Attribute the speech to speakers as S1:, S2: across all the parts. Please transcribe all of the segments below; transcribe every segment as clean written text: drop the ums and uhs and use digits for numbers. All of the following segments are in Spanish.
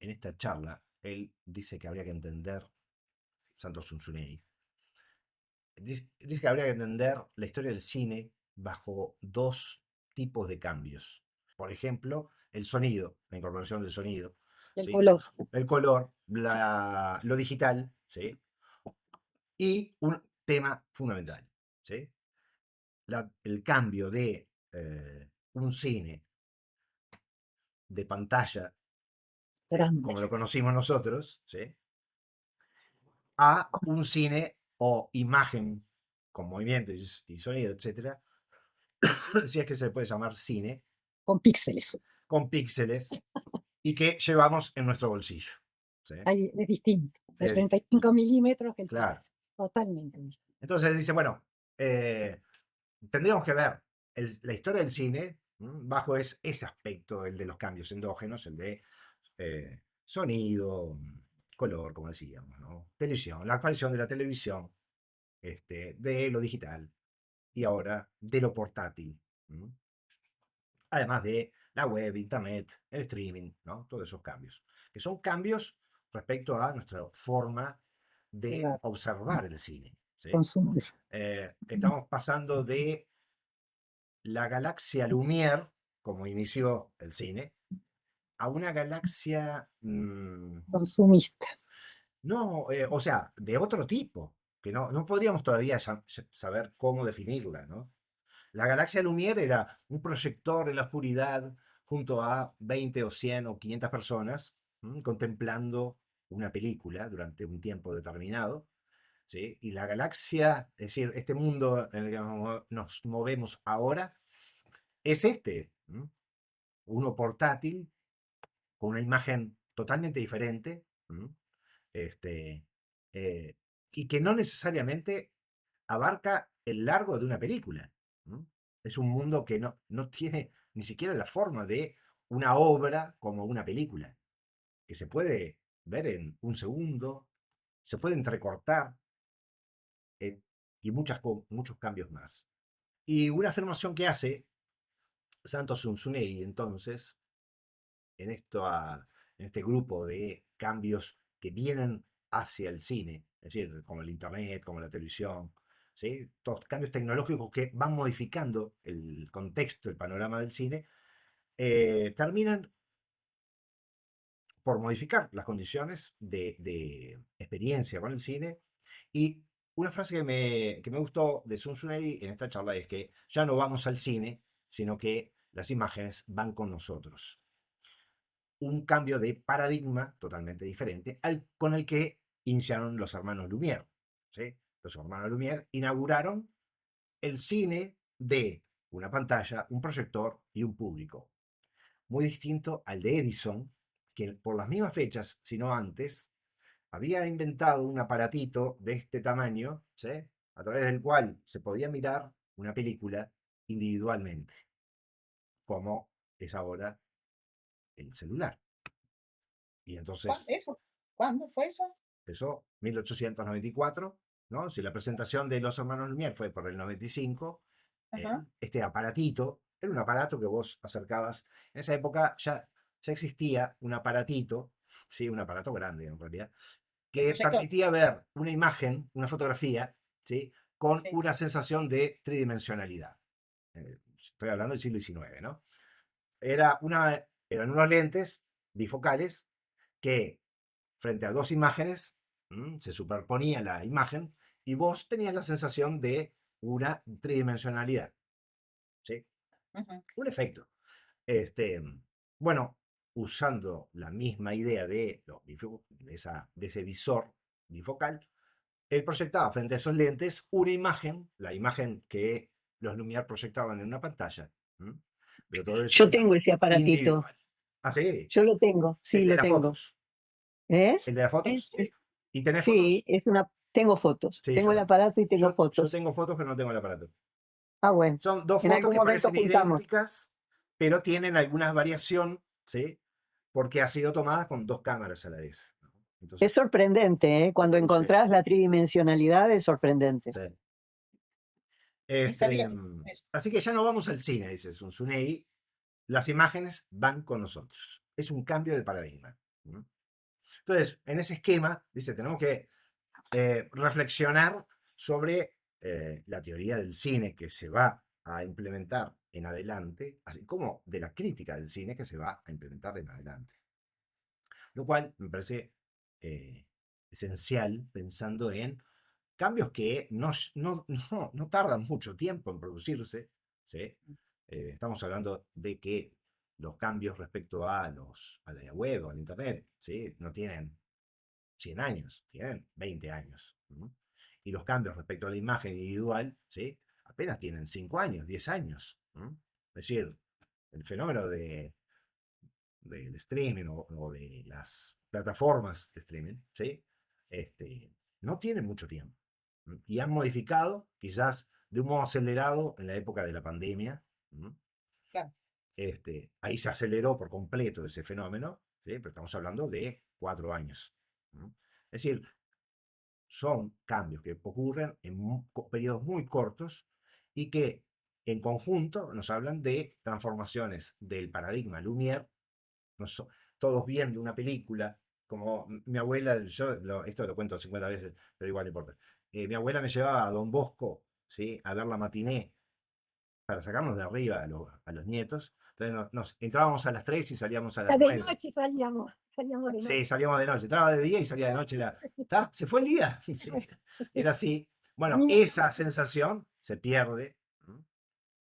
S1: en esta charla, él dice que habría que entender, Santos Unzunei, dice que habría que entender la historia del cine bajo dos tipos de cambios. Por ejemplo, el sonido, la incorporación del sonido,
S2: El
S1: ¿sí?
S2: color.
S1: El color, lo digital, ¿sí? Y un tema fundamental, ¿sí? El cambio de un cine de pantalla, ¿sí?,
S2: Grande.
S1: como lo conocimos nosotros, ¿sí?, a un cine o imagen con movimiento y sonido, etcétera, si es que se puede llamar cine,
S2: Con píxeles.
S1: con píxeles y que llevamos en nuestro bolsillo, ¿sí?
S2: Es distinto. De
S1: Es
S2: 35 milímetros que el
S1: claro.
S2: píxel. Totalmente distinto.
S1: Entonces dice, bueno, tendríamos que ver la historia del cine bajo ese aspecto, el de los cambios endógenos, el de sonido, color, como decíamos, ¿no? Televisión, la aparición de la televisión, de lo digital y ahora de lo portátil. Además de la web, internet, el streaming, ¿no? Todos esos cambios. Que son cambios respecto a nuestra forma de
S2: Claro.
S1: observar el cine, ¿sí?
S2: Consumir.
S1: Estamos pasando de la galaxia Lumière, como inició el cine, a una galaxia,
S2: Consumista.
S1: no, o sea, de otro tipo, que no podríamos todavía saber cómo definirla, ¿no? La galaxia Lumière era un proyector en la oscuridad junto a 20 o 100 o 500 personas contemplando una película durante un tiempo determinado, ¿sí? Y la galaxia, es decir, este mundo en el que nos movemos ahora, es uno portátil, con una imagen totalmente diferente, este, eh, y que no necesariamente abarca el largo de una película. Es un mundo que no tiene ni siquiera la forma de una obra como una película, que se puede ver en un segundo, se puede entrecortar, y muchos cambios más. Y una afirmación que hace Santos Unzunei, entonces, en, esto, en este grupo de cambios que vienen hacia el cine, es decir, como el internet, como la televisión, ¿sí?, todos cambios tecnológicos que van modificando el contexto, el panorama del cine, terminan por modificar las condiciones de experiencia con el cine. Y una frase que me gustó de Sun Tzu en esta charla es que ya no vamos al cine, sino que las imágenes van con nosotros. Un cambio de paradigma totalmente diferente con el que iniciaron los hermanos Lumière, ¿sí? Los hermanos Lumière inauguraron el cine de una pantalla, un proyector y un público. Muy distinto al de Edison, que por las mismas fechas, sino antes, había inventado un aparatito de este tamaño, ¿sí?, a través del cual se podía mirar una película individualmente, como es ahora el celular. Y entonces,
S3: ¿Cuándo fue eso?
S1: eso, 1894, ¿no? Si la presentación de los hermanos Lumière fue por el 95,
S3: Ajá.
S1: este aparatito era un aparato que vos acercabas. En esa época ya existía un aparatito, sí, un aparato grande en realidad,
S3: El
S1: que
S3: proyector.
S1: permitía ver una imagen, una fotografía, ¿sí?, con
S3: Sí.
S1: una sensación de tridimensionalidad. Estoy hablando del siglo XIX, ¿no? Eran unos lentes bifocales que, frente a dos imágenes, se superponía la imagen y vos tenías la sensación de una tridimensionalidad, ¿sí?
S3: Ujú.
S1: Un efecto. Bueno, usando la misma idea de ese visor bifocal, él proyectaba frente a esos lentes una imagen, la imagen que los Lumière proyectaban en una pantalla, pero todo eso
S4: Yo
S1: era
S4: tengo ese aparatito.
S1: individual. ¿Ah, sí?
S4: Yo lo tengo, sí,
S1: El de
S4: lo
S1: las
S4: tengo.
S1: fotos.
S4: ¿Eh?
S1: El de las fotos. ¿Y tenés
S4: Sí,
S1: fotos?
S4: tengo fotos.
S1: Sí,
S4: Tengo
S1: yo
S4: el
S1: también.
S4: aparato y tengo
S1: Yo
S4: fotos.
S1: tengo fotos, pero no tengo el aparato.
S4: Ah, bueno.
S1: Son dos
S4: En
S1: fotos
S4: algún
S1: que
S4: momento
S1: parecen
S4: juntamos.
S1: idénticas, pero tienen alguna variación, ¿sí? Porque ha sido tomada con dos cámaras a la vez, ¿no?
S4: Es
S1: Entonces,
S4: sorprendente, ¿eh? Cuando
S1: sí,
S4: encontrás la tridimensionalidad es sorprendente.
S1: sí.
S3: Ni sabía eso.
S1: Así que ya no vamos al cine, dice Sun Tzu. Las imágenes van con nosotros. Es un cambio de paradigma. Entonces, en ese esquema, dice, tenemos que reflexionar sobre la teoría del cine que se va a implementar en adelante, así como de la crítica del cine que se va a implementar en adelante. Lo cual me parece esencial pensando en cambios que no tardan mucho tiempo en producirse, ¿sí? Estamos hablando de que los cambios respecto a la web o al internet, ¿sí? No tienen 100 años, tienen 20 años. Y los cambios respecto a la imagen individual, ¿sí? Apenas tienen 5 años, 10 años. Es decir, el fenómeno del streaming o de las plataformas de streaming, ¿sí? No tienen mucho tiempo. Y han modificado, quizás de un modo acelerado, en la época de la pandemia.
S3: Claro.
S1: Ahí se aceleró por completo ese fenómeno, ¿sí? Pero estamos hablando de 4 años. Es decir, son cambios que ocurren en periodos muy cortos y que en conjunto nos hablan de transformaciones del paradigma Lumière, todos viendo una película, como mi abuela, esto lo cuento 50 veces, pero igual no importa. Mi abuela me llevaba a Don Bosco, ¿sí? A ver la matiné para sacarnos de arriba a los nietos. Entonces nos entrábamos a las 3 y salíamos a las
S2: De
S1: 9.
S2: noche salíamos de
S1: Sí,
S2: noche.
S1: salíamos de noche. Entraba de día y salía de noche. ¿Está? ¿Se fue el día? Sí, era así. Bueno,
S2: Mira,
S1: esa sensación se pierde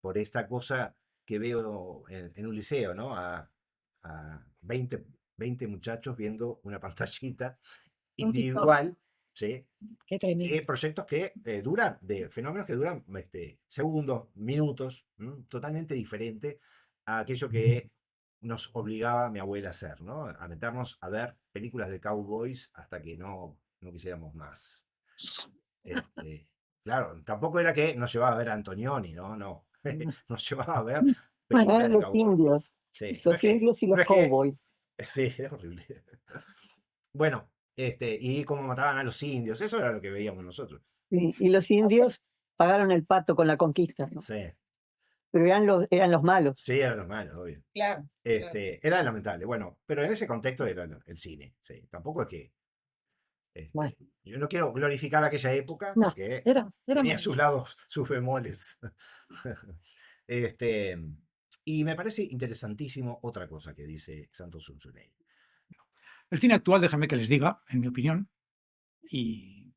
S1: por esta cosa que veo en un liceo, ¿no? A 20 muchachos viendo una pantallita
S2: un TikTok,
S1: individual, ¿sí?
S2: qué
S1: De
S2: tremendo.
S1: proyectos que duran, de fenómenos que duran segundos, minutos, totalmente diferente a aquello que nos obligaba mi abuela a hacer, ¿no? A meternos a ver películas de cowboys hasta que no quisiéramos más. Claro, tampoco era que nos llevaba a ver a Antonioni, ¿no? No, nos llevaba a ver
S2: Bueno,
S1: películas
S4: Eran
S1: de
S4: los
S1: cowboys.
S4: indios,
S1: Sí,
S4: los indios y
S1: no
S4: los
S1: es que,
S4: cowboys.
S1: sí, era horrible. Bueno, y cómo mataban a los indios, eso era lo que veíamos nosotros.
S4: Y los indios pagaron el pato con la conquista, ¿no?
S1: Sí,
S4: Pero eran los malos.
S1: sí, eran los malos, obvio.
S3: Claro. Claro.
S1: Era lamentable. Bueno, pero en ese contexto era el cine, sí. Tampoco es que,
S2: bueno,
S1: yo no quiero glorificar aquella época
S2: no,
S1: porque
S2: era
S1: tenía sus
S2: maravilloso.
S1: lados, sus bemoles. Este, y me parece interesantísimo otra cosa que dice Santos Sunsunei.
S5: El cine actual, déjame que les diga, en mi opinión, y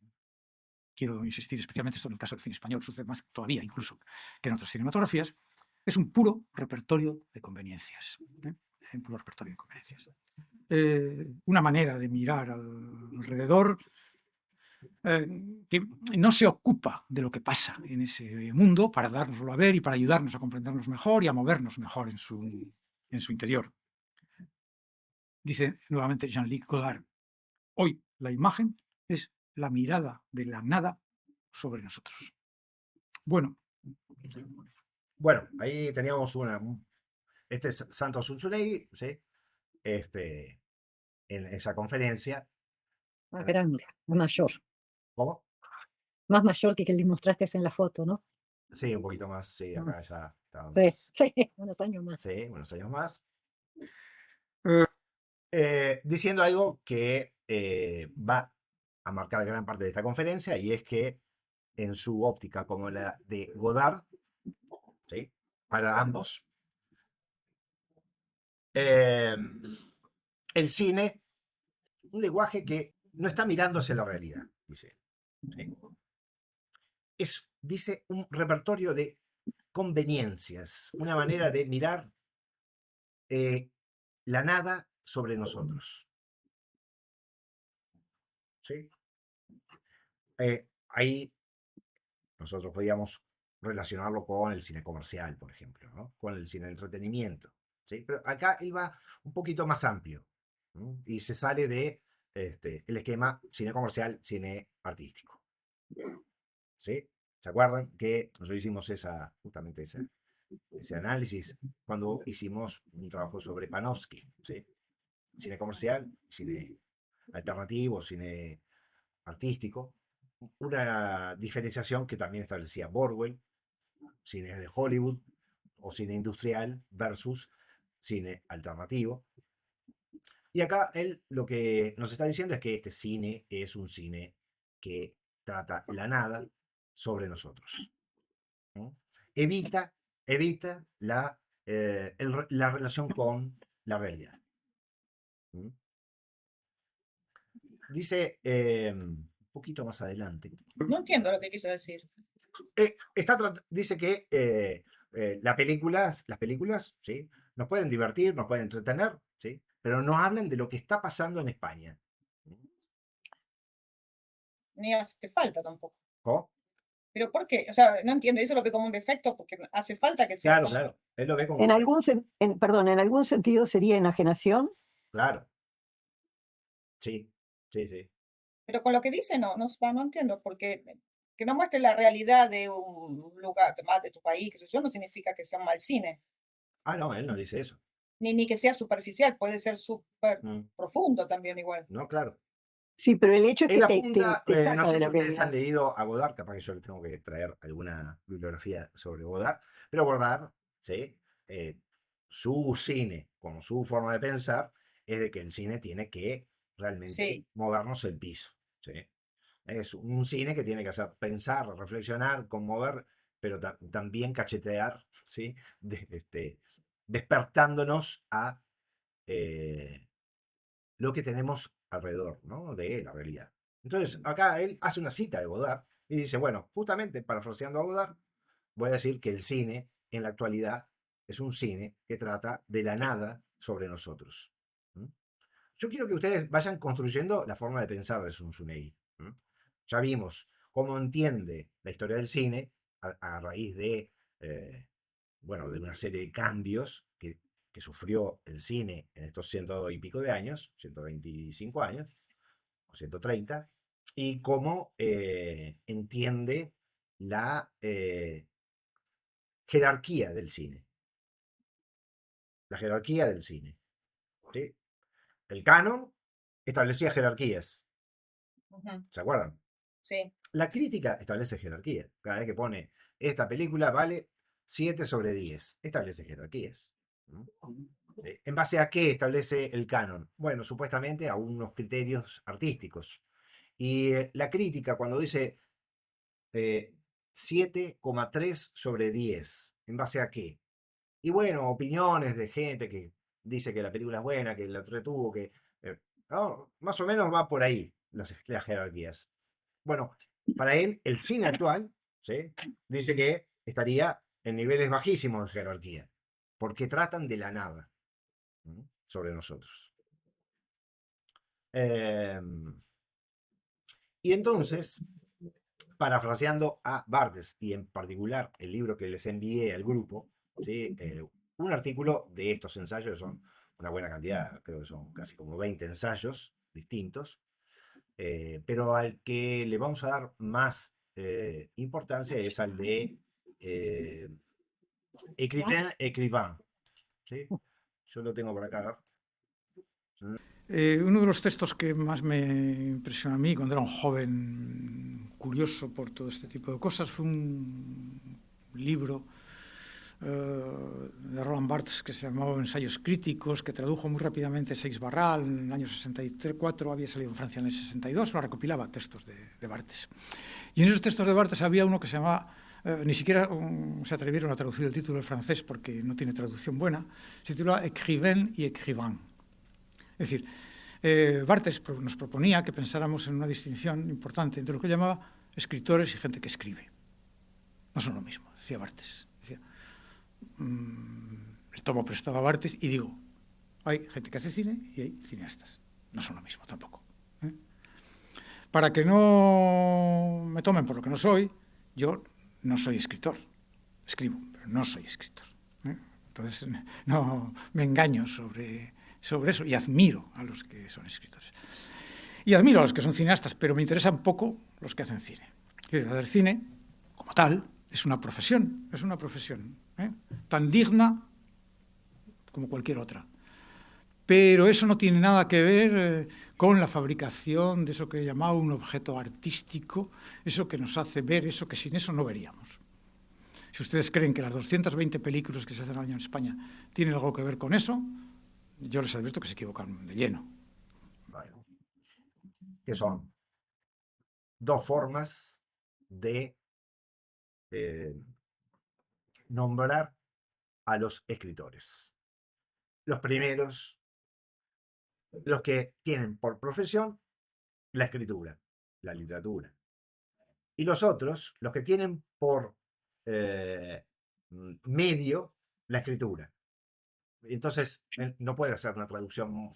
S5: quiero insistir especialmente esto en el caso del cine español, sucede más todavía incluso que en otras cinematografías, es un puro repertorio de conveniencias. Un puro repertorio de conveniencias. Una manera de mirar alrededor que no se ocupa de lo que pasa en ese mundo para dárnoslo a ver y para ayudarnos a comprendernos mejor y a movernos mejor en su interior. Dice nuevamente Jean-Luc Godard, hoy la imagen es la mirada de la nada sobre nosotros. Bueno,
S1: Ahí teníamos este es Santos Sunsunei, ¿sí? En esa conferencia.
S2: Más grande, más mayor.
S1: ¿Cómo?
S2: Más mayor que el que mostraste en la foto, ¿no?
S1: Sí, un poquito más, sí, acá ya estaba
S2: Sí,
S1: más.
S2: sí, unos años más.
S1: Sí, unos años más.
S5: eh,
S1: Diciendo algo que va a marcar gran parte de esta conferencia, y es que en su óptica como la de Godard, ¿sí? Para ambos, el cine, un lenguaje que no está mirando hacia la realidad, dice. ¿Sí? Dice, un repertorio de conveniencias, una manera de mirar la nada sobre nosotros. ¿Sí? Ahí nosotros podíamos relacionarlo con el cine comercial, por ejemplo, ¿no? Con el cine de entretenimiento. ¿Sí? Pero acá él va un poquito más amplio, ¿no? Y se sale de el esquema cine comercial, cine artístico. ¿Sí? ¿Se acuerdan que nosotros hicimos justamente ese análisis cuando hicimos un trabajo sobre Panofsky? ¿Sí? Cine comercial, cine alternativo, cine artístico. Una diferenciación que también establecía Borwell, cine de Hollywood o cine industrial versus cine alternativo. Y acá él lo que nos está diciendo es que este cine es un cine que trata la nada sobre nosotros, ¿no? Evita la relación con la realidad. ¿Mm? Dice un poquito más adelante.
S3: No entiendo lo que quiso decir.
S1: Dice que las películas, ¿sí? Nos pueden divertir, nos pueden entretener, ¿sí? Pero no hablan de lo que está pasando en España.
S3: Ni hace falta tampoco.
S1: ¿Cómo?
S3: Pero ¿por qué? O sea, no entiendo, eso lo ve como un defecto porque hace falta que sea
S1: Claro,
S3: como...
S1: claro. Él lo ve como
S4: En
S1: un
S4: algún, perdón, en algún sentido sería enajenación.
S1: claro. Sí, sí, sí.
S3: Pero con lo que dice no entiendo, porque que no muestre la realidad de un lugar, más de tu país, que sé yo, no significa que sea un mal cine,
S1: Ah, no, él no dice eso.
S3: ni que sea superficial, puede ser súper
S1: Mm,
S3: profundo también igual.
S1: no, claro.
S4: Sí, pero el hecho es
S1: Él
S4: que
S1: apunta,
S4: te
S1: no
S4: saca
S1: sé
S4: de
S1: si
S4: la
S1: ustedes han
S4: realidad.
S1: leído a Godard, capaz que yo les tengo que traer alguna bibliografía sobre Godard, pero Godard, ¿sí? Su cine, como su forma de pensar, es de que el cine tiene que realmente
S3: Sí,
S1: movernos el piso, ¿sí? Es un cine que tiene que hacer pensar, reflexionar, conmover, pero también cachetear, ¿sí? Despertándonos a lo que tenemos alrededor, ¿no? De la realidad. Entonces, acá él hace una cita de Godard y dice, bueno, justamente parafraseando a Godard, voy a decir que el cine en la actualidad es un cine que trata de la nada sobre nosotros. ¿Mm? Yo quiero que ustedes vayan construyendo la forma de pensar de Sun Tzu. Ya vimos cómo entiende la historia del cine a raíz de, bueno, de una serie de cambios que sufrió el cine en estos ciento y pico de años, 125 años, o 130, y cómo entiende la jerarquía del cine. La jerarquía del cine. ¿Sí? El canon establecía jerarquías,
S3: ujú,
S1: ¿se acuerdan?
S3: sí,
S1: La crítica establece jerarquía. Cada vez que pone esta película vale 7 sobre 10, establece jerarquías. ¿No? ¿Sí? ¿En base a qué establece el canon? Bueno, supuestamente a unos criterios artísticos. Y la crítica, cuando dice 7,3 sobre 10, ¿en base a qué? Y bueno, opiniones de gente que dice que la película es buena, que la entretuvo, que no, más o menos va por ahí las jerarquías. Bueno, para él, el cine actual, ¿sí? Dice que estaría en niveles bajísimos de jerarquía, porque tratan de la nada, ¿no? Sobre nosotros. Y entonces, parafraseando a Barthes, y en particular el libro que les envié al grupo, ¿sí? Un artículo de estos ensayos, son una buena cantidad, creo que son casi como 20 ensayos distintos, pero al que le vamos a dar más importancia es al de Écrivain. ¿Sí? Yo lo tengo por acá.
S5: Uno de los textos que más me impresionó a mí cuando era un joven curioso por todo este tipo de cosas fue un libro de Roland Barthes que se llamaba Ensayos críticos, que tradujo muy rápidamente Seix Barral en el año 64, había salido en Francia en el 62, lo recopilaba textos de Barthes. Y en esos textos de Barthes había uno que se llamaba, ni siquiera se atrevieron a traducir el título en francés porque no tiene traducción buena, se titula Écrivain y Écrivain. Es decir, Barthes nos proponía que pensáramos en una distinción importante entre lo que llamaba escritores y gente que escribe. No son lo mismo, decía Barthes. Decía, el tomo prestado a Barthes y digo, hay gente que hace cine y hay cineastas. No son lo mismo tampoco. Para que no me tomen por lo que no soy, yo no soy escritor. Escribo, pero no soy escritor. Entonces, no me engaño sobre eso y admiro a los que son escritores. Y admiro a los que son cineastas, pero me interesan poco los que hacen cine. Hacer cine, como tal, es una profesión, tan digna como cualquier otra. Pero eso no tiene nada que ver con la fabricación de eso que he llamado un objeto artístico, eso que nos hace ver, eso que sin eso no veríamos. Si ustedes creen que las 220 películas que se hacen al año en España tienen algo que ver con eso, yo les advierto que se equivocan de lleno.
S1: Bueno, que son dos formas de nombrar a los escritores. Los primeros, los que tienen por profesión la escritura, la literatura. Y los otros, los que tienen por medio la escritura. Entonces, no puede hacer una traducción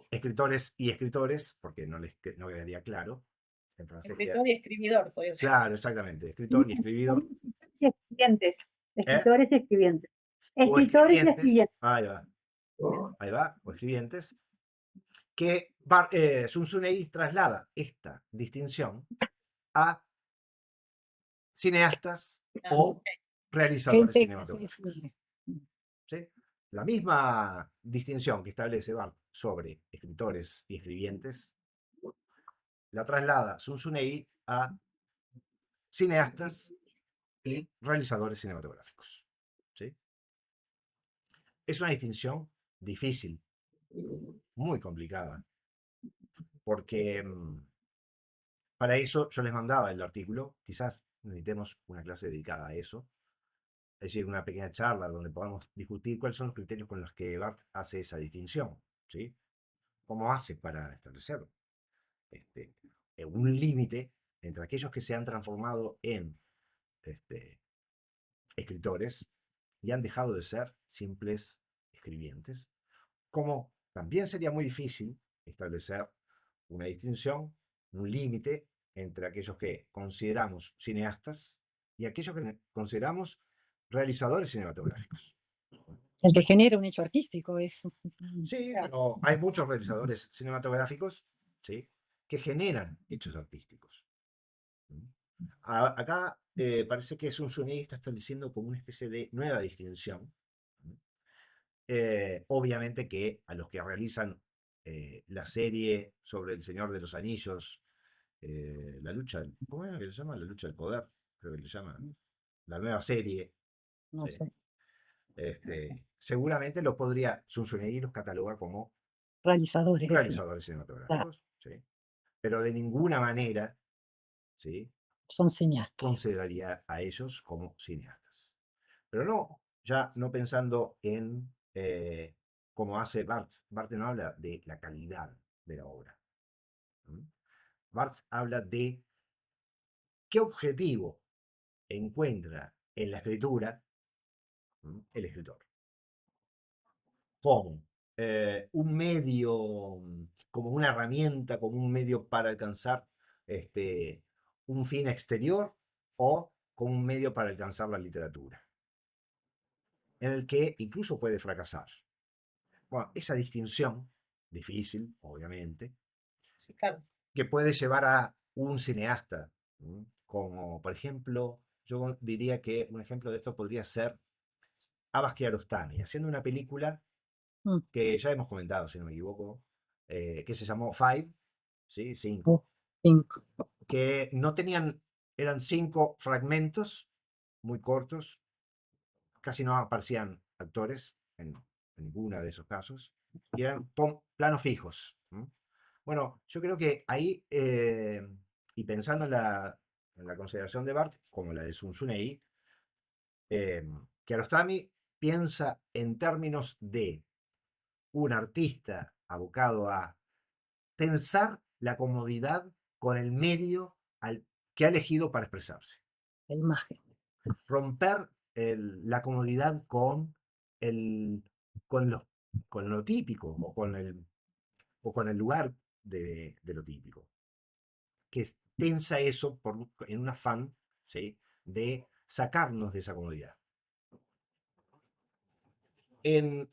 S1: escritores y escritores, porque no quedaría claro. En francés
S3: Escritor y escribidor, por eso.
S1: claro, exactamente. Escritor y escribidor.
S6: Y escribientes. Escritores y escribientes.
S1: O
S6: Escritores y
S1: escribientes.
S6: escribientes.
S1: Ahí va. Ahí va. O escribientes. Que Sun Tzu traslada esta distinción a cineastas o realizadores
S2: Gente que hace
S1: cinematográficos.
S2: cine.
S1: ¿Sí? La misma distinción que establece Barthes sobre escritores y escribientes la traslada Sun Tzu a cineastas y realizadores cinematográficos. ¿Sí? Es una distinción difícil, muy complicada, porque para eso yo les mandaba el artículo, quizás necesitemos una clase dedicada a eso, es decir, una pequeña charla donde podamos discutir cuáles son los criterios con los que Barthes hace esa distinción, ¿sí? ¿Cómo hace para establecer un límite entre aquellos que se han transformado en escritores y han dejado de ser simples escribientes? Como también sería muy difícil establecer una distinción, un límite entre aquellos que consideramos cineastas y aquellos que consideramos realizadores cinematográficos.
S2: El que genera un hecho artístico es.
S1: Sí, pero hay muchos realizadores cinematográficos, ¿sí?, que generan hechos artísticos. Acá parece que Sun Tzu está estableciendo como una especie de nueva distinción. Obviamente que a los que realizan la serie sobre El Señor de los Anillos, la lucha, ¿cómo es que se llama? La lucha del poder, creo que le llaman. La nueva serie.
S2: No
S1: Sí.
S2: sé.
S1: Seguramente Sun Tzu los cataloga como
S2: Realizadores.
S1: realizadores cinematográficos, ¿sí? Pero de ninguna manera, ¿sí?,
S2: Son cineastas.
S1: consideraría a ellos como cineastas. Pero no, ya no pensando en como hace Barthes. Barthes no habla de la calidad de la obra. Barthes habla de qué objetivo encuentra en la escritura el escritor. Como un medio, como una herramienta, como un medio para alcanzar un fin exterior o como un medio para alcanzar la literatura, en el que incluso puede fracasar. Bueno, esa distinción, difícil, obviamente,
S3: Sí, claro.
S1: que puede llevar a un cineasta, como por ejemplo, yo diría que un ejemplo de esto podría ser Abbas Kiarostami, haciendo una película que ya hemos comentado, si no me equivoco, que se llamó Five, ¿sí? 5,
S2: 5.
S1: que no tenían, eran 5 fragmentos muy cortos, casi no aparecían actores en ninguno de esos casos, y eran planos fijos. Bueno, yo creo que ahí, y pensando en la consideración de Barthes, como la de Sun Tzu, Kiarostami piensa en términos de un artista abocado a tensar la comodidad con el medio que ha elegido para expresarse.
S2: La imagen.
S1: Romper la comodidad con lo típico o con el lugar de lo típico. Que tensa eso en un afán, ¿sí?, de sacarnos de esa comodidad. Les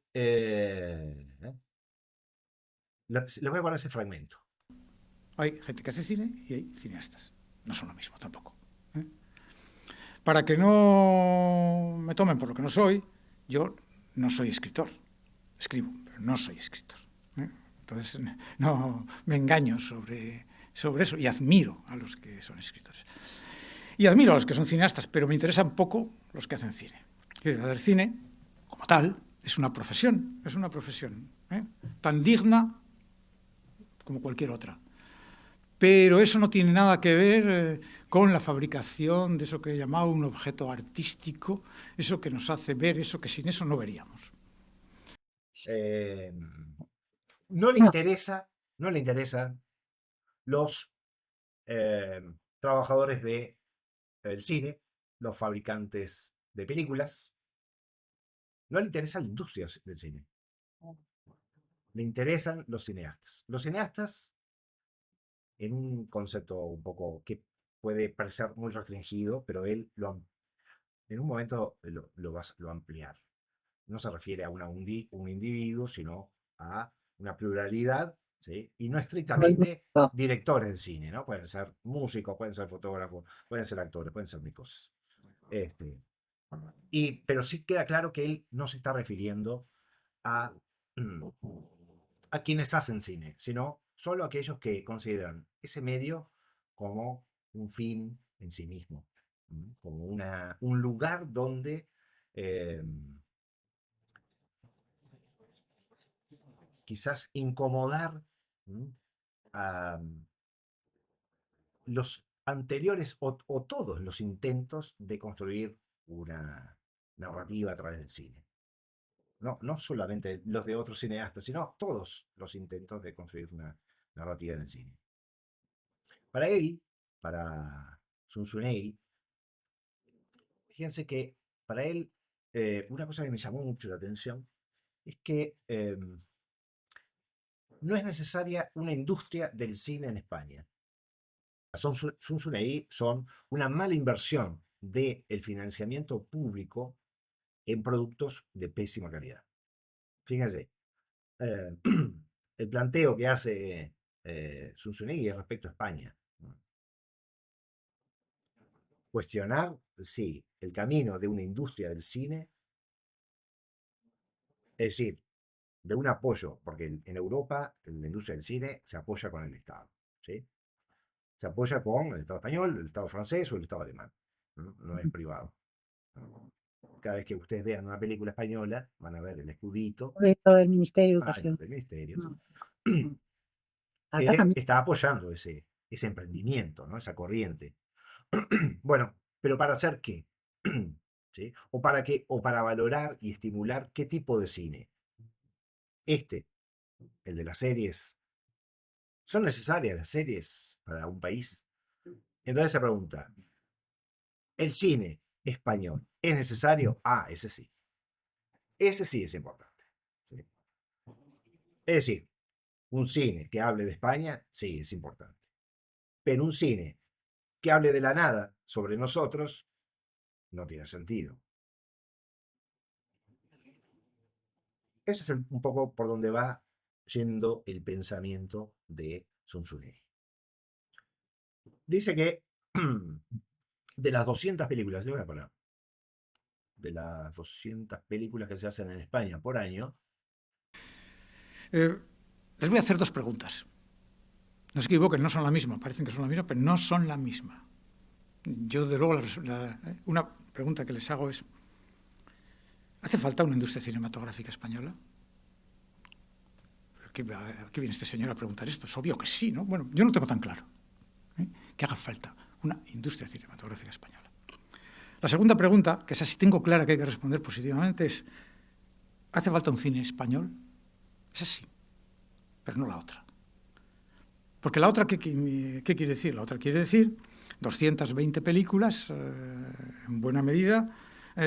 S1: voy a poner ese fragmento.
S5: Hay gente que hace cine y hay cineastas. No son lo mismo tampoco. Para que no me tomen por lo que no soy, yo no soy escritor. Escribo, pero no soy escritor. Entonces no me engaño sobre eso y admiro a los que son escritores. Y admiro a los que son cineastas, pero me interesan poco los que hacen cine. El cine, como tal, es una profesión, tan digna como cualquier otra. Pero eso no tiene nada que ver con la fabricación de eso que he llamado un objeto artístico, eso que nos hace ver eso que sin eso no veríamos.
S1: No le interesan los trabajadores del cine, los fabricantes de películas. No le interesa la industria del cine. Le interesan los cineastas. Los cineastas, en un concepto un poco que puede parecer muy restringido, pero él en un momento lo va a ampliar. No se refiere a un individuo, sino a una pluralidad, ¿sí? Y no estrictamente directores de cine, ¿no? Pueden ser músicos, pueden ser fotógrafos, pueden ser actores, pueden ser mil cosas. Pero sí queda claro que él no se está refiriendo a quienes hacen cine, sino solo a aquellos que consideran ese medio como un fin en sí mismo, como un lugar donde quizás incomodar a los anteriores o todos los intentos de construir una narrativa a través del cine. No solamente los de otros cineastas, sino todos los intentos de construir una narrativa en el cine. Para él, para Sun Tzu, fíjense que para él, una cosa que me llamó mucho la atención es que no es necesaria una industria del cine en España. Sun Tzu son una mala inversión del financiamiento público en productos de pésima calidad. Fíjense, el planteo que hace Sun Tzu respecto a España. Cuestionar, sí, el camino de una industria del cine, es decir, de un apoyo, porque en Europa la industria del cine se apoya con el Estado, ¿sí? Se apoya con el Estado español, el Estado francés o el Estado alemán, no es privado. Cada vez que ustedes vean una película española, van a ver el escudito
S2: Del Ministerio de Educación.
S1: del Ministerio,
S2: No. Acá
S1: que
S2: también.
S1: está apoyando ese emprendimiento, ¿no? Esa corriente. Bueno, pero ¿para hacer qué? ¿Sí? ¿O para qué? O para valorar y estimular qué tipo de cine. El de las series. ¿Son necesarias las series para un país? Entonces se pregunta, ¿el cine español es necesario? Ah, ese sí. Ese sí es importante. ¿Sí? Es decir, un cine que hable de España, sí, es importante. Pero un cine que hable de la nada sobre nosotros, no tiene sentido. Ese es un poco por donde va yendo el pensamiento de Sun Tzu. Dice que de las 200 películas, le voy a poner, de las 200 películas que se hacen en España por año.
S5: Les voy a hacer dos preguntas. No se equivoquen, no son la misma, parecen que son la misma, pero no son la misma. Yo, de luego, una pregunta que les hago es, ¿hace falta una industria cinematográfica española? Aquí viene este señor a preguntar esto. Es obvio que sí, ¿no? Bueno, yo no tengo tan claro que haga falta una industria cinematográfica española. La segunda pregunta, que esa sí tengo clara que hay que responder positivamente, es, ¿hace falta un cine español? Esa sí, pero no la otra. Porque la otra, ¿qué quiere decir? La otra quiere decir 220 películas, en buena medida,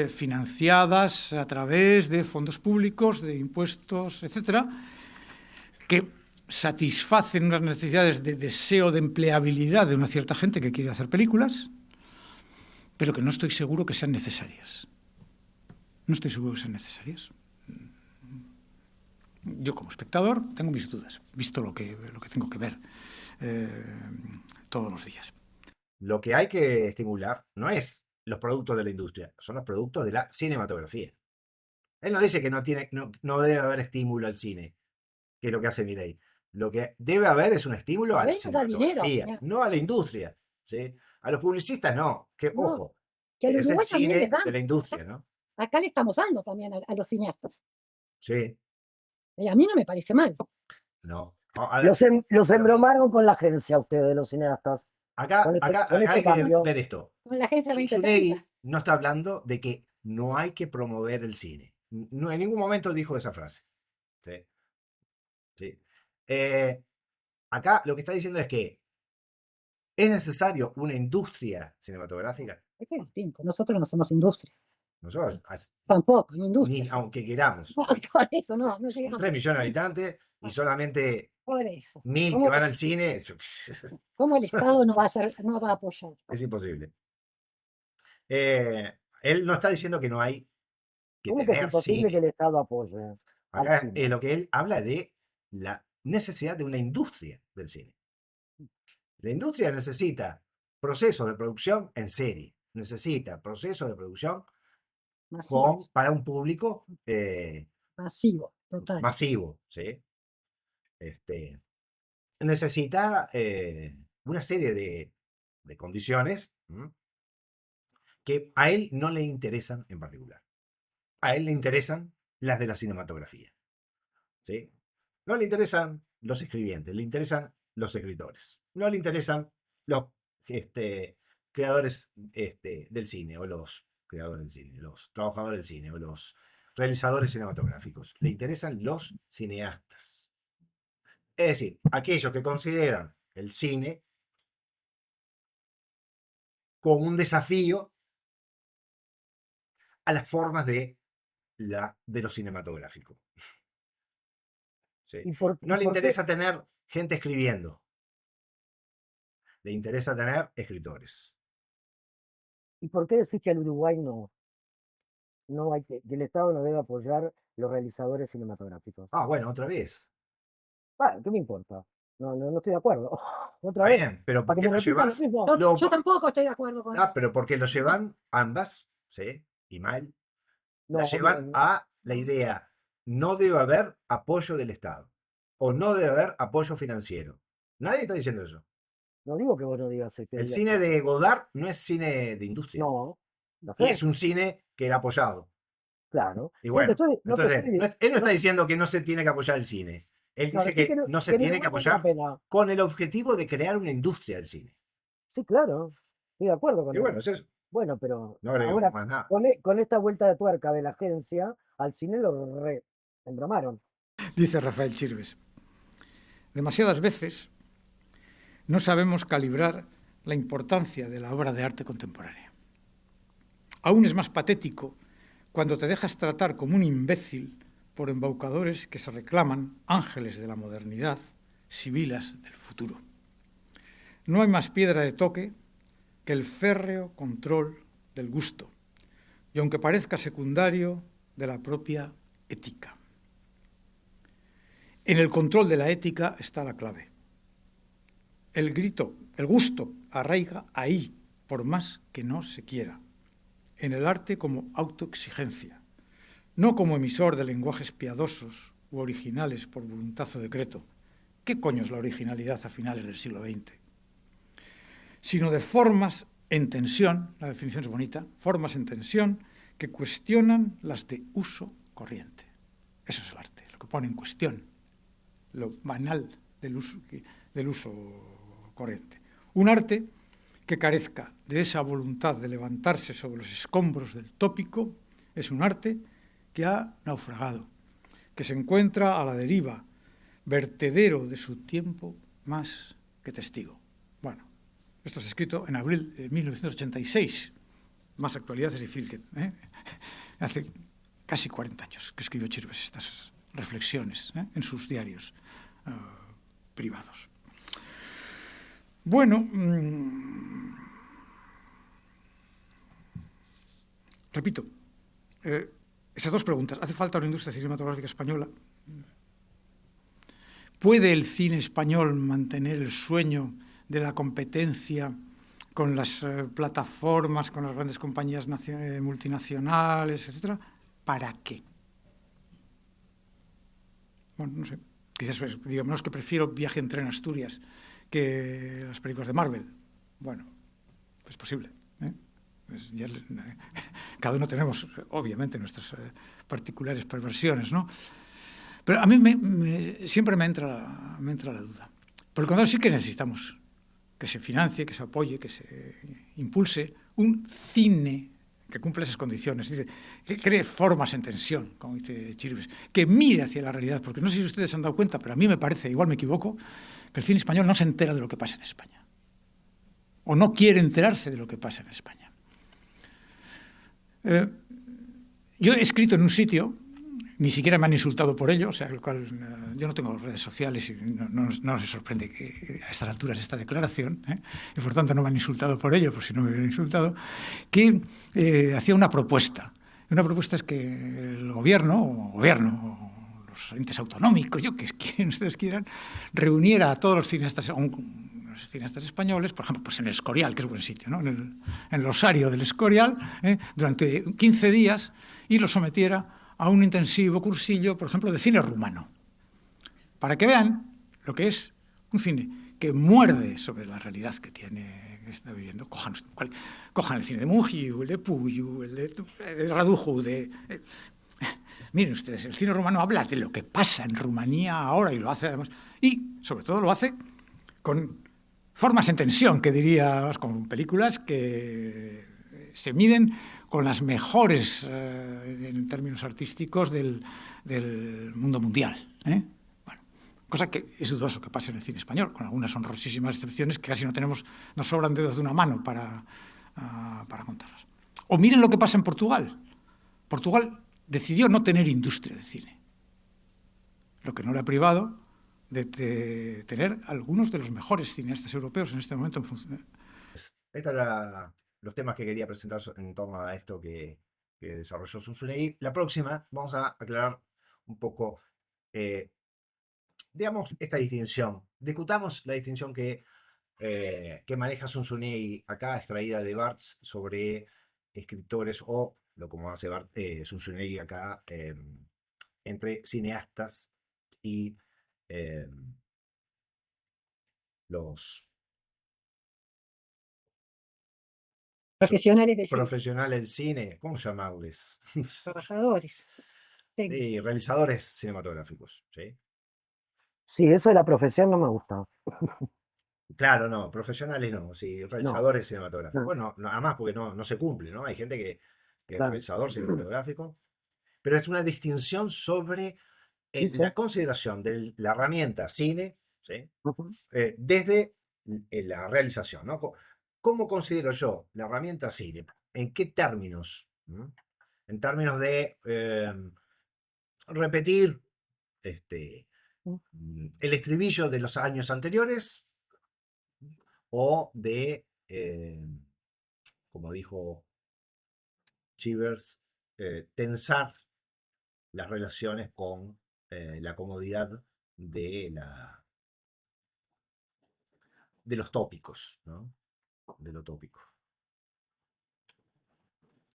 S5: financiadas a través de fondos públicos, de impuestos, etcétera, que satisfacen unas necesidades de deseo de empleabilidad de una cierta gente que quiere hacer películas, pero que no estoy seguro que sean necesarias. No estoy seguro que sean necesarias. Yo, como espectador, tengo mis dudas, visto lo que tengo que ver todos los días.
S1: Lo que hay que estimular no es los productos de la industria, son los productos de la cinematografía. Él no dice que no debe haber estímulo al cine, que es lo que hace Milei. Lo que debe haber es un estímulo a la cinematografía, no a la industria, ¿sí? A los publicistas no, que
S2: No,
S1: ojo,
S2: que al
S1: es el
S2: Uruguay también
S1: cine
S2: le dan.
S1: de la industria, ¿no?
S2: Acá le estamos dando también a los cineastas.
S1: Sí,
S2: A mí no me parece mal.
S1: no. A ver,
S4: Los embromaron con la agencia ustedes, los cineastas.
S1: acá,
S4: Con este,
S1: acá,
S4: con
S1: acá
S4: este
S1: hay que
S4: cambio.
S1: ver esto.
S2: Con la agencia
S1: Tsunei
S2: 2030.
S1: no está hablando de que no hay que promover el cine. No, en ningún momento dijo esa frase. Sí, sí. Acá lo que está diciendo es que es necesario una industria cinematográfica.
S2: Es que es distinto. Nosotros no somos industria.
S1: Nosotros,
S2: Tampoco, ni
S1: ni
S2: industria.
S1: aunque queramos,
S2: Por eso no, no
S1: con
S2: llegamos.
S1: 3 millones de habitantes y solamente
S2: Por eso.
S1: 1000 que
S2: ¿Cómo,
S1: van al cine,
S2: cómo el Estado no va a hacer, no va a apoyar?
S1: es imposible. Él no está diciendo que no hay que
S4: ¿Cómo que es
S1: tener
S4: imposible que
S1: cine.
S4: el Estado apoye al
S1: Acá
S4: cine?
S1: lo que él habla de la necesidad de una industria del cine. La industria necesita procesos de producción en serie, necesita procesos de producción
S2: Masivo,
S1: para un público
S2: masivo, total.
S1: masivo, ¿sí? Necesita una serie de condiciones que a él no le interesan en particular. A él le interesan las de la cinematografía, ¿sí? No le interesan los escribientes, le interesan los escritores. No le interesan los creadores del cine, o los creadores del cine, los trabajadores del cine, o los realizadores cinematográficos. Le interesan los cineastas. Es decir, aquellos que consideran el cine como un desafío a las formas de lo cinematográfico. ¿Sí?
S4: ¿Y por
S1: No le
S4: qué?
S1: interesa tener gente escribiendo, le interesa tener escritores.
S4: ¿Y por qué decís que el Uruguay no hay que el Estado no debe apoyar los realizadores cinematográficos?
S1: Ah, bueno, otra vez.
S4: Bueno, ¿qué me importa? No estoy de acuerdo. Otra
S1: Está
S4: vez,
S1: bien, pero ¿por
S4: para que
S1: qué
S4: me
S1: lo
S4: repitan lo
S1: llevas?
S4: mismo.
S2: Yo tampoco estoy de acuerdo con
S1: Ah, pero porque lo llevan ambas, ¿sí? Y mal. La
S4: No,
S1: llevan a la idea, no debe haber apoyo del Estado, o no debe haber apoyo financiero. Nadie está diciendo eso.
S4: no digo que vos no digas que
S1: El
S4: digas
S1: cine
S4: eso.
S1: de Godard no es cine de industria.
S4: No, no
S1: Y
S4: sé,
S1: es un cine que era apoyado.
S4: claro.
S1: Y
S4: Yo
S1: bueno,
S4: no te
S1: entonces,
S4: estoy,
S1: él no
S4: no,
S1: está diciendo que no se tiene que apoyar el cine. Él
S4: no,
S1: dice
S4: decí
S1: que no se
S4: que
S1: tiene que
S4: ninguna tenga
S1: apoyar
S4: pena.
S1: con el objetivo de crear una industria del cine.
S4: Sí, claro, estoy de acuerdo con
S1: Y
S4: eso.
S1: bueno, es eso.
S4: Bueno, pero
S1: No agregamos
S4: ahora
S1: más nada.
S4: con esta vuelta de tuerca de la agencia, al cine lo embromaron.
S5: Dice Rafael Chirves. Demasiadas veces no sabemos calibrar la importancia de la obra de arte contemporánea. Aún es más patético cuando te dejas tratar como un imbécil por embaucadores que se reclaman ángeles de la modernidad, sibilas del futuro. No hay más piedra de toque que el férreo control del gusto, y aunque parezca secundario, de la propia ética. En el control de la ética está la clave. El gusto arraiga ahí, por más que no se quiera. En el arte como autoexigencia, no como emisor de lenguajes piadosos u originales por voluntad o decreto. ¿Qué coño es la originalidad a finales del siglo XX? Sino de formas en tensión, la definición es bonita, formas en tensión que cuestionan las de uso corriente. Eso es el arte, lo que pone en cuestión lo banal del uso corriente. Un arte que carezca de esa voluntad de levantarse sobre los escombros del tópico es un arte que ha naufragado, que se encuentra a la deriva, vertedero de su tiempo más que testigo. Bueno, esto es escrito en abril de 1986. Más actualidad es difícil que... Hace casi 40 años que escribió Chirves estas reflexiones en sus diarios privados. Bueno, repito, esas dos preguntas. ¿Hace falta una industria cinematográfica española? ¿Puede el cine español mantener el sueño de la competencia con las plataformas, con las grandes compañías multinacionales, etcétera? ¿Para qué? Bueno, no sé. Quizás digamos que prefiero Viaje en tren a Asturias que las películas de Marvel. Bueno, es posible, ¿eh? Cada uno tenemos, obviamente, nuestras particulares perversiones, ¿no? Pero a mí siempre me entra la duda. Por el contrario, sí que necesitamos que se financie, que se apoye, que se impulse un cine que cumpla esas condiciones, dice, que cree formas en tensión, como dice Chirves, que mire hacia la realidad, porque no sé si ustedes se han dado cuenta, pero a mí me parece, igual me equivoco, que el cine español no se entera de lo que pasa en España, o no quiere enterarse de lo que pasa en España. Yo he escrito en un sitio, ni siquiera me han insultado por ello, o sea, lo cual, yo no tengo redes sociales y no se sorprende que a estas alturas esta declaración, y por tanto no me han insultado por ello, por si no me hubieran insultado, que hacía una propuesta. Una propuesta es que el gobierno, o los entes autonómicos, quien ustedes quieran, reuniera a todos los cineastas, los cineastas españoles, por ejemplo, pues en el Escorial, que es buen sitio, ¿no? En el Osario del Escorial, durante 15 días, y los sometiera a un intensivo cursillo, por ejemplo, de cine rumano, para que vean lo que es un cine que muerde sobre la realidad que está viviendo. Cojan el cine de Mujiu, el de Puyu, el de Raduju, miren ustedes, el cine rumano habla de lo que pasa en Rumanía ahora y lo hace además, y sobre todo lo hace con formas en tensión, que diría, con películas que se miden con las mejores, en términos artísticos, del mundo mundial. Bueno, cosa que es dudoso que pase en el cine español, con algunas honrosísimas excepciones que casi nos sobran dedos de una mano para contarlas. O miren lo que pasa en Portugal. Portugal decidió no tener industria de cine, lo que no le ha privado de tener algunos de los mejores cineastas europeos en este momento en función.
S1: Estos eran los temas que quería presentar en torno a esto que desarrolló Sun Tzu. La próxima vamos a aclarar un poco, digamos, esta distinción. Discutamos la distinción que maneja Sun Tzu acá, extraída de Barthes, sobre escritores, o lo como hace Sun Tzu acá, entre cineastas y los
S2: Profesionales del cine,
S1: profesionales del cine, ¿cómo llamarles?
S2: trabajadores.
S1: Sí, realizadores cinematográficos, ¿sí?
S4: Sí, eso de la profesión no me gusta.
S1: Claro, no, profesionales no, sí,
S4: No,
S1: realizadores cinematográficos.
S4: no,
S1: Bueno, además porque no se cumple, ¿no? Hay gente que es
S4: claro.
S1: realizador cinematográfico, pero es una distinción sobre
S4: Sí, sí.
S1: la consideración de la herramienta cine, ¿sí?
S4: Ujú.
S1: Desde la realización, ¿no? ¿Cómo considero yo la herramienta cine? ¿En qué términos? En términos de repetir el estribillo de los años anteriores, o de, como dijo Chivers, tensar las relaciones con la comodidad de los tópicos, ¿no? De lo tópico.